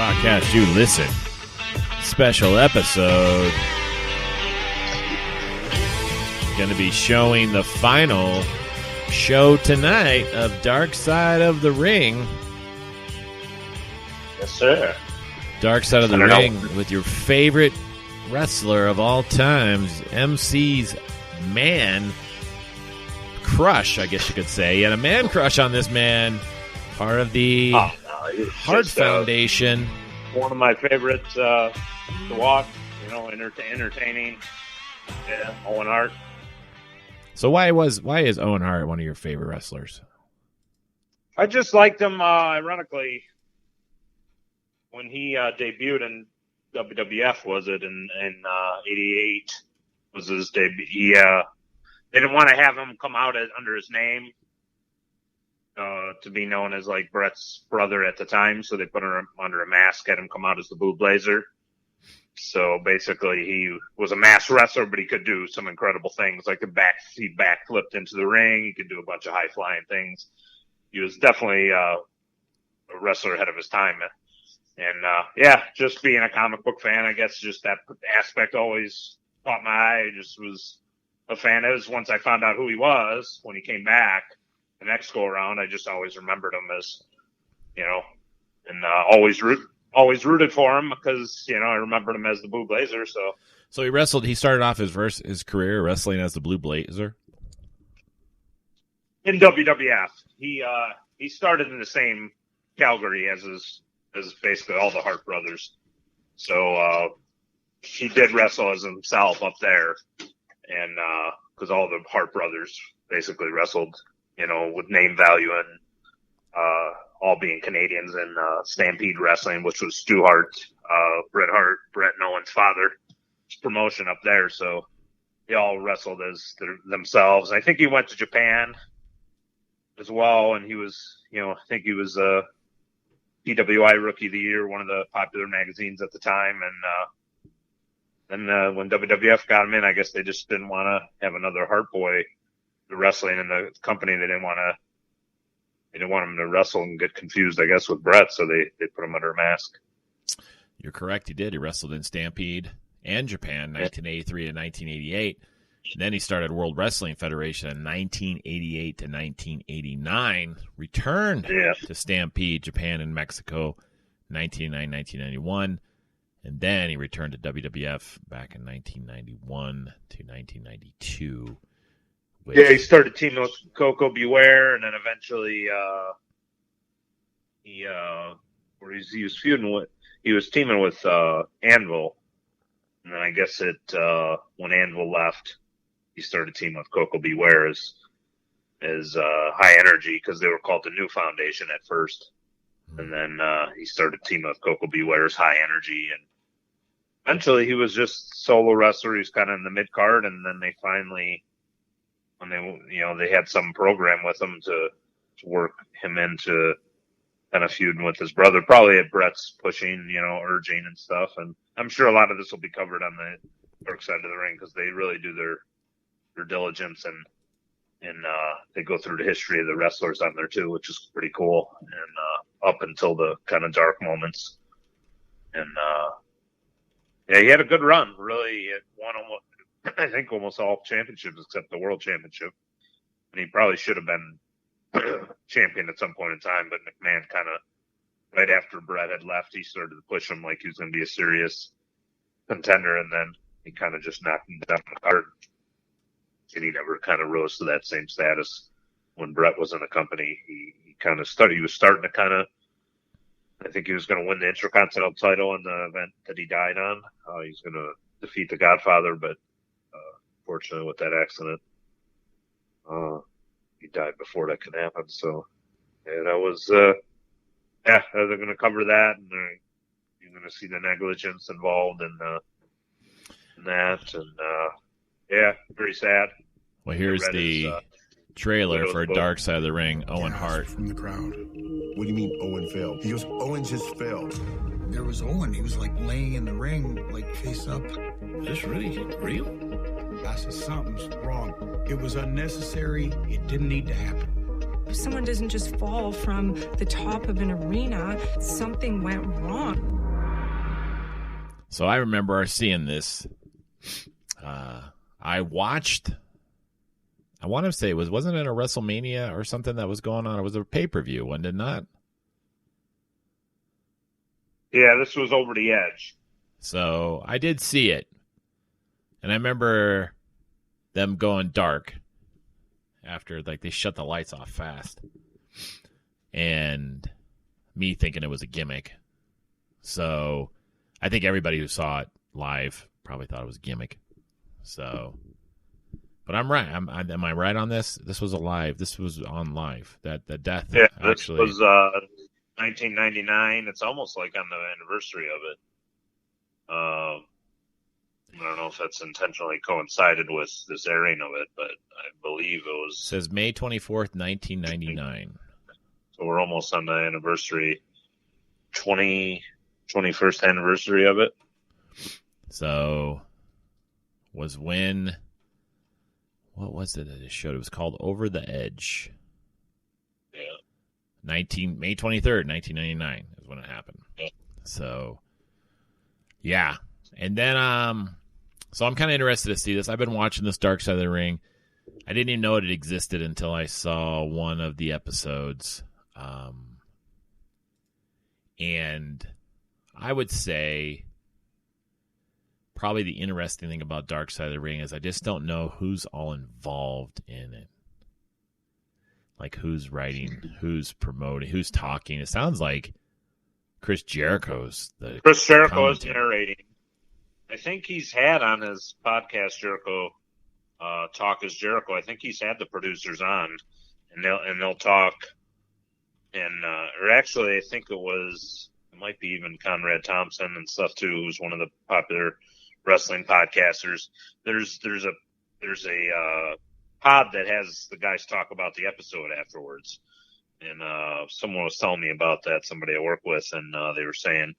podcast you listen. Special episode. Going to be showing the final show tonight of Dark Side of the Ring. Yes, sir. Dark Side of the Ring with your favorite wrestler of all times, MC's man crush, I guess you could say. He had a man crush on this man, part of the Hart Foundation. One of my favorites to watch, entertaining. Yeah, Owen Hart. So why is Owen Hart one of your favorite wrestlers? I just liked him, ironically, when he debuted in WWF, was it, in 88 was his debut. They didn't want to have him come out under his name to be known as like Bret's brother at the time, so they put him under a mask, had him come out as the Blue Blazer. So basically, he was a masked wrestler, but he could do some incredible things, like he backflipped into the ring. He could do a bunch of high flying things. He was definitely a wrestler ahead of his time. And just being a comic book fan, I guess just that aspect always caught my eye. I just was a fan. It was once I found out who he was when he came back the next go around. I just always remembered him as, and always rooted for him because, I remembered him as the Blue Blazer. So he started off his career wrestling as the Blue Blazer in WWF. He started in the same Calgary as basically all the Hart brothers. So he did wrestle as himself up there, and because all the Hart brothers basically wrestled, with name value and all being Canadians in Stampede Wrestling, which was Stu Hart, Bret and Owen's father, promotion up there. So they all wrestled as themselves. I think he went to Japan as well, and he was, I think he was PWI Rookie of the Year, one of the popular magazines at the time. And then when WWF got him in, I guess they just didn't want to have another Hart boy wrestling in the company. They didn't want him to wrestle and get confused, I guess, with Bret, so they put him under a mask. You're correct. He did. He wrestled in Stampede and Japan, 1983 to 1988. And then he started World Wrestling Federation in 1988 to 1989. Returned to Stampede, Japan, and Mexico, 1999, 1991. And then he returned to WWF back in 1991 to 1992. He started teaming with Coco Beware, and then eventually he was teaming with Anvil. And then I guess when Anvil left, he started teaming with Coco Beware as High Energy, because they were called the New Foundation at first. And then he started teaming with Coco Beware's High Energy, and eventually he was just solo wrestler. He was kind of in the mid card, and then they finally, when they had some program with him to work him into kind of feuding with his brother, probably at Bret's pushing, urging and stuff. And I'm sure a lot of this will be covered on the Dark Side of the Ring, because they really do their diligence, and they go through the history of the wrestlers on there too, which is pretty cool. And up until the kind of dark moments, and he had a good run. Really, he won almost all championships except the World Championship, and he probably should have been champion at some point in time. But McMahon kind of, right after Bret had left, he started to push him like he was going to be a serious contender, and then he kind of just knocked him down the card. And he never kind of rose to that same status when Bret was in the company. He kind of started. He was starting to kind of. I think he was going to win the Intercontinental title in the event that he died on. He was going to defeat the Godfather, but fortunately, with that accident, he died before that could happen. So, that was. They're going to cover that, and you're going to see the negligence involved in that, and very sad. Well, here's the trailer for Dark Side of the Ring. Owen Hart from the crowd. What do you mean Owen failed? He goes, Owen just failed. There was Owen. He was like laying in the ring, like face up. Is this really real? I said, something's wrong. It was unnecessary. It didn't need to happen. If someone doesn't just fall from the top of an arena, something went wrong. So I remember seeing this. I watched. I want to say wasn't it a WrestleMania or something that was going on? It was a pay-per-view, wasn't it not? Yeah, this was Over the Edge. So I did see it. And I remember them going dark after, like, they shut the lights off fast. And me thinking it was a gimmick. So I think everybody who saw it live probably thought it was a gimmick. So, but I'm right. Am I right on this? This was alive. This was on live. That death. Yeah, actually this was 1999. It's almost like on the anniversary of it. I don't know if that's intentionally coincided with this airing of it, but I believe it was. It says May 24th, 1999. So we're almost on the anniversary, 21st anniversary of it. So was when, what was it that it showed? It was called Over the Edge. Yeah. May 23rd, 1999 is when it happened. Yeah. So, yeah. And then, so I'm kind of interested to see this. I've been watching this Dark Side of the Ring. I didn't even know it existed until I saw one of the episodes. And I would say probably the interesting thing about Dark Side of the Ring is I just don't know who's all involved in it. Like who's writing, who's promoting, who's talking. It sounds like Chris Jericho is narrating. I think he's had on his podcast Jericho Talk is Jericho. I think he's had the producers on, and they'll talk. And or actually, I think it might be even Conrad Thompson and stuff too, who's one of the popular wrestling podcasters. There's a pod that has the guys talk about the episode afterwards, and someone was telling me about that. Somebody I work with, and they were saying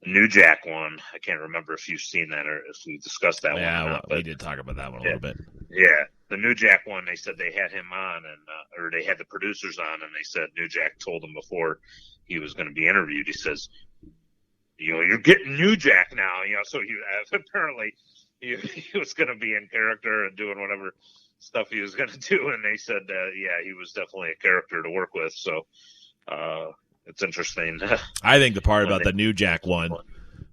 the New Jack one. I can't remember if you've seen that or if we discussed that one. Yeah, or not, we did talk about that one a little bit. Yeah, the New Jack one. They said they had him on, and or they had the producers on, and they said New Jack told him before he was going to be interviewed. He says, you're getting New Jack now. So he apparently he was going to be in character and doing whatever stuff he was going to do, and they said he was definitely a character to work with. So it's interesting. I think the part about the New Jack one,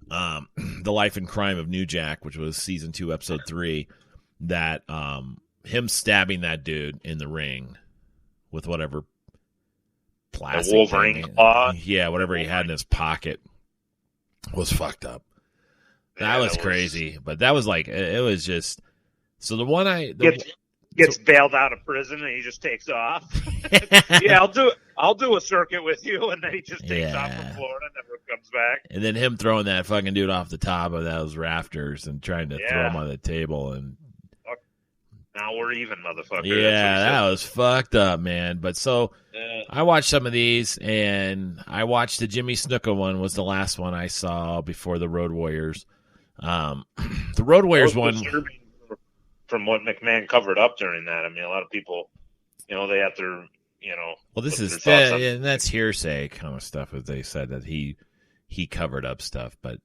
the life and crime of New Jack, which was season 2, episode 3, that him stabbing that dude in the ring with whatever plastic Wolverine claw. Yeah, whatever he had in his pocket was fucked up. That was crazy, but that was like, it was just, so the one gets bailed out of prison and he just takes off. Yeah, I'll do a circuit with you, and then he just takes off from Florida and never comes back. And then him throwing that fucking dude off the top of those rafters and trying to throw him on the table, and now we're even, motherfucker. Yeah, that was fucked up, man. But so I watched some of these, and I watched the Jimmy Snuka one was the last one I saw before the Road Warriors. The Road Warriors one, from what McMahon covered up during that. I mean, a lot of people, they have their, well, this is and that's hearsay kind of stuff, as they said that he covered up stuff. But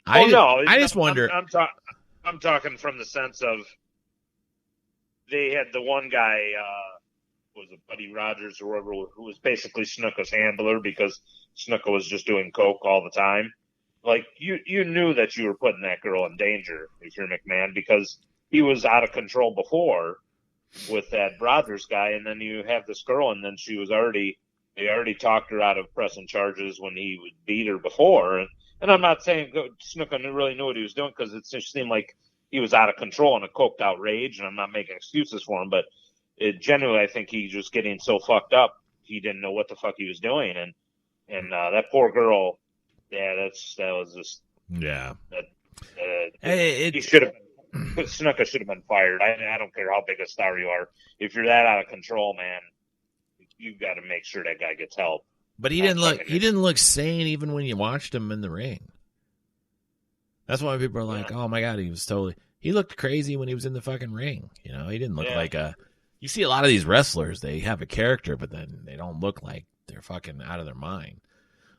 I just wonder. I'm talking from the sense of they had the one guy, was it Buddy Rogers or whoever, who was basically Snuka's handler because Snuka was just doing coke all the time. Like you knew that you were putting that girl in danger if you're McMahon, because he was out of control before with that Rogers guy, and then you have this girl, and then they already talked her out of pressing charges when he would beat her before. And I'm not saying Snuka really knew what he was doing, because it just seemed like he was out of control in a coked out rage, and I'm not making excuses for him, but genuinely, I think he was getting so fucked up he didn't know what the fuck he was doing, and that poor girl, that was just he should have. Snuka should have been fired. I don't care how big a star you are. If you're that out of control, man, you've got to make sure that guy gets help. But he didn't look sane even when you watched him in the ring. That's why people are like, "Oh my god, he looked crazy when he was in the fucking ring." He didn't look like you see a lot of these wrestlers, they have a character, but then they don't look like they're fucking out of their mind.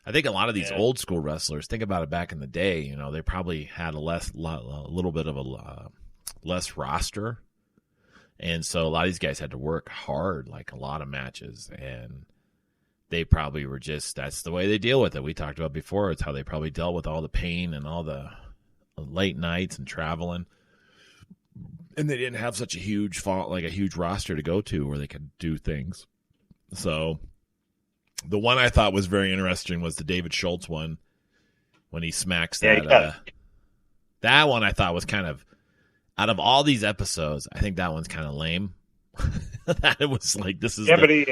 I think a lot of these old school wrestlers, think about it back in the day, you know, they probably had a little bit of a less roster. And so a lot of these guys had to work hard, like a lot of matches. And they probably were just, that's the way they deal with it. We talked about before, it's how they probably dealt with all the pain and all the late nights and traveling. And they didn't have such a huge roster to go to where they could do things. So the one I thought was very interesting was the David Schultz one when he smacks that. That one I thought was kind of, out of all these episodes, I think that one's kind of lame. That it was like, this is but he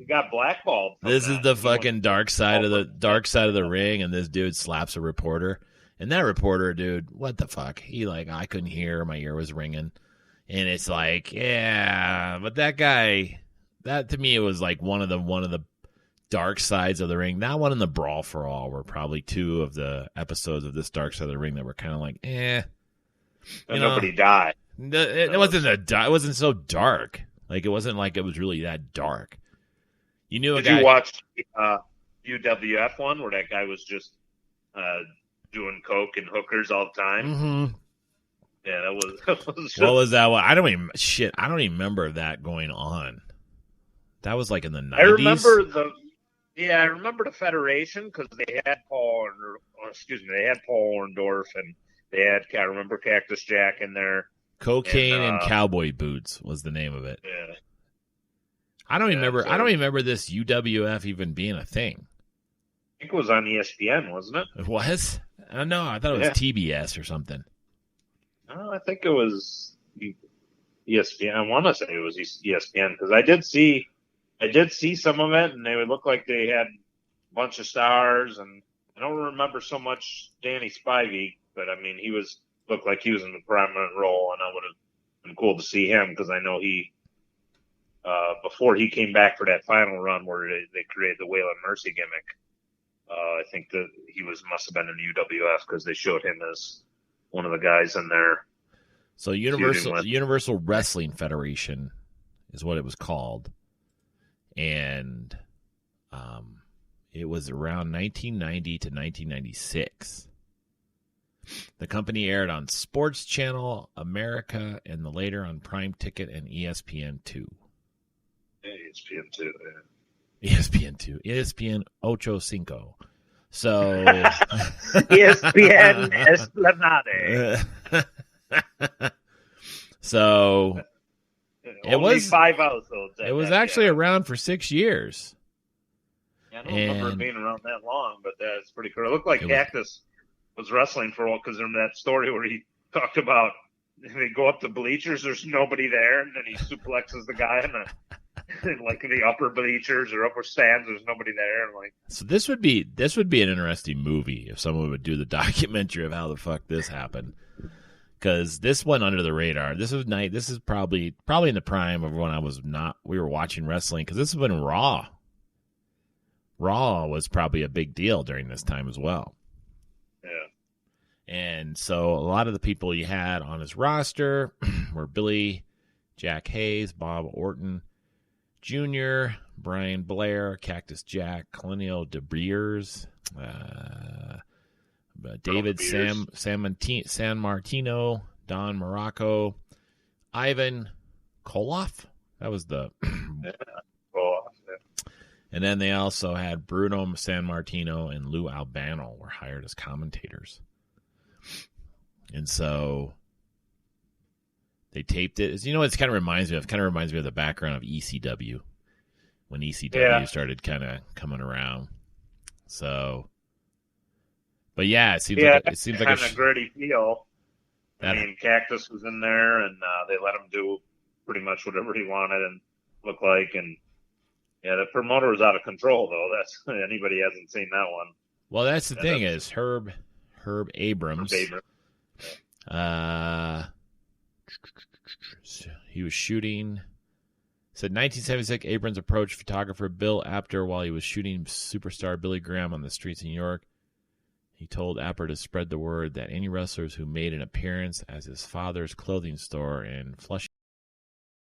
got blackballed. This is the fucking dark side of the ring, and this dude slaps a reporter. And that reporter, dude, what the fuck? He I couldn't hear, my ear was ringing. And it's like, yeah, but that guy, that to me it was like one of the dark sides of the ring. That one and the Brawl for All were probably two of the episodes of this dark side of the ring that were kind of like, nobody died. It wasn't so dark. Like it wasn't like it was really that dark. You knew Did you watch UWF one where that guy was just doing coke and hookers all the time? Mm-hmm. Yeah, that was. What was that one? I don't even remember that going on. That was like in the 90s. I remember the Federation because they had Paul Orndorff, and they had, I remember Cactus Jack in there. Cocaine and Cowboy Boots was the name of it. Yeah. I don't remember this UWF even being a thing. I think it was on ESPN, wasn't it? It was? No, I thought it was TBS or something. No, I think it was ESPN. I want to say it was ESPN because I did see some of it, and they would look like they had a bunch of stars. And I don't remember so much Danny Spivey, but I mean, looked like he was in the prominent role, and I would have been cool to see him because I know he. Before he came back for that final run where they created the Waylon Mercy gimmick, I think that he must have been in UWF because they showed him as one of the guys in there. So Universal Wrestling Federation is what it was called, and it was around 1990 to 1996. The company aired on Sports Channel America and later on Prime Ticket and ESPN2. ESPN2, ESPN2. ESPN Ocho Cinco. So ESPN Esplanade. So it was 5 episodes. It was actually around for 6 years. Yeah, I don't remember it being around that long, but that's pretty cool. It looked like Cactus was wrestling for a while because in that story where he talked about they go up the bleachers, there's nobody there, and then he suplexes the guy in the upper bleachers or upper stands, there's nobody there. And so this would be an interesting movie if someone would do the documentary of how the fuck this happened. Because this went under the radar. This is probably in the prime of when we were watching wrestling, because this is when Raw was probably a big deal during this time as well. Yeah. And so a lot of the people he had on his roster were Billy Jack Hayes, Bob Orton Jr., Brian Blair, Cactus Jack, Colonial De Beers, David San Martino, Don Morocco, Ivan Koloff. That was the And then they also had Bruno San Martino and Lou Albano were hired as commentators. And so they taped it. It kind of reminds me of the background of ECW when ECW started kind of coming around. So, but yeah, it seems like kind of gritty feel. Cactus was in there, and they let him do pretty much whatever he wanted and looked like. And yeah, the promoter was out of control, though. That's anybody hasn't seen that one. Well, that's the thing is Herb Abrams. He was shooting. Said 1976, Abrams approached photographer Bill Apter while he was shooting superstar Billy Graham on the streets of New York. He told Apter to spread the word that any wrestlers who made an appearance at his father's clothing store in Flushing